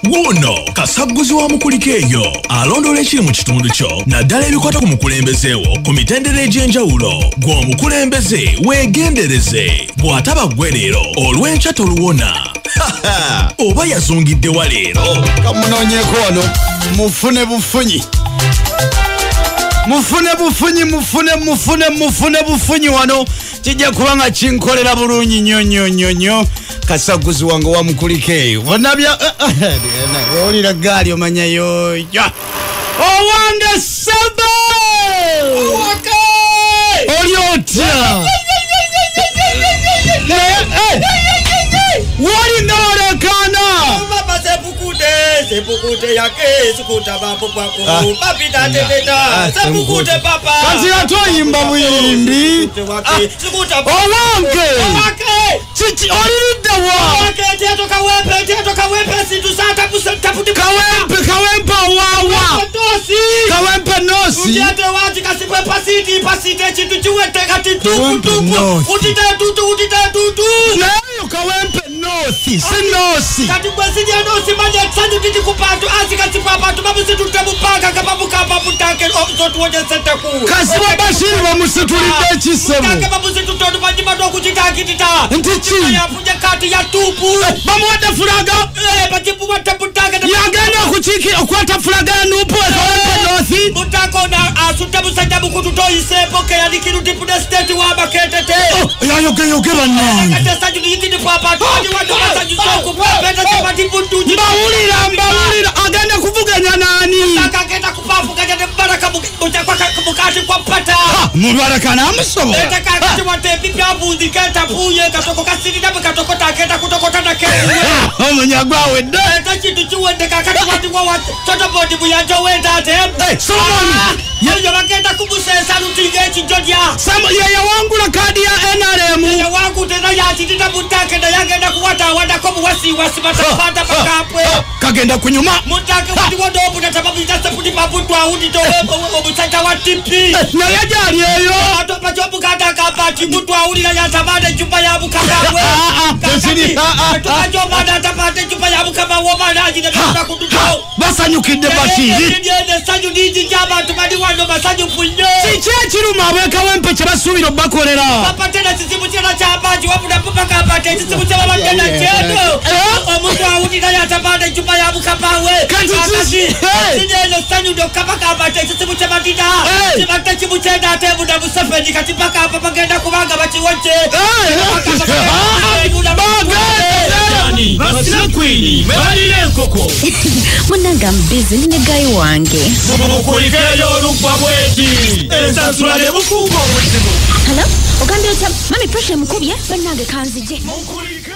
Wuno kasagguzi wa mukulika eyo alondola ekiri mu kitundu kyo naddala ebikwata ku mukulembezeewo ku mitendera egy'enjawulo gw'omukulembeze weegendereze bw'ataba ggwe leero olw'enkya toluwona oba yazungidde wa leero kamunoonyeeko wano mufune bufunyi mufune bufunyi wano kijja kuba nga kinkolera bulungi nnyo kasaguzi wange wa mukulika eyo onabya olira gaali omanyayo owange saba oli otya walina olekana sepukute yake sukuta bapo kwako papita teteta sepukute papa kazi atoyimba buyimbi owange chichi olidda wa teto kawepe situ sata taputi kawempe wawa kawempe nosi ujete wati kasipwe pasite chitu chiwete kati tupu utite tutu nayo kawempe nosi sinosi kati kwesije nosi manje sanju titi kupatu asi papatu babusi tutebupaka kababuka babutake zotu woje setaku kasi babashiri bamusitulidde ekisebo mutake babusi tutodu banyima dokuchitakitita ntichi yafunye kati ya tupu bamuwadde fulaga bachipu watebutake yagenda okukiiki okwata fulaga ya nupu ekawempe nosi mutako na asute busajja bukututoyisepo keyandikirutipu ne state wabaketete yayogeyoge bannange ate sanju yitini papatu mbawulira agenda kuvuganya nani akagenda kupafuka jade baraka bukati kwa pata mubaraka namusobola ete kakati wate pipi abuzi kenta puye katoko kasiri nabe katoko taketa kutokota na kezi omunyagwawe dde ete chitu chiwende kakati wati wa toto bodi buyanjo wenda ate Solomon yeyo bagenda kubusesa lutinga ekijodya yeye wangula kadi ya NRM yeye wangu tena yachitita butake na yagenda kuwata wadako buwasi batapata bakapwe kagenda kunyuma mutake wadi wodobu na tababu itaseputi mabutu ahudi towepo obusajja wa tipi na yajali eyo atopa jobu kata kapati mutu ahudi na yatabade chupa ya bukabwe atopa jobu atatapate chupa ya bukabwe wabanaji na tuta kututo basanyukidde Bashiri ndiye sanyu niji jaba tubadi wano basanyu punyo kiki ekiruma abekawempe kye basuubira bakolera bapatena kisimu kyena kyabaji wabuna pupa kapate kisimu kyababadena kyeno omuntu ahudira yatabade chupa ya bukabawe kati sineno sanyu ndo kapakapate kisimu kyabadina kibate kimu kyenda atebuda busafeni kati paka apa bagenda kubanga bakiwoce Basinakwini mebalire enkoko munanga mbizi nine gayi wange mukulikeyo olugwa bweti ensasula ne bukuuka obuzibu hello ogambye otya mami pressure mukubye bannange kanzije mukulike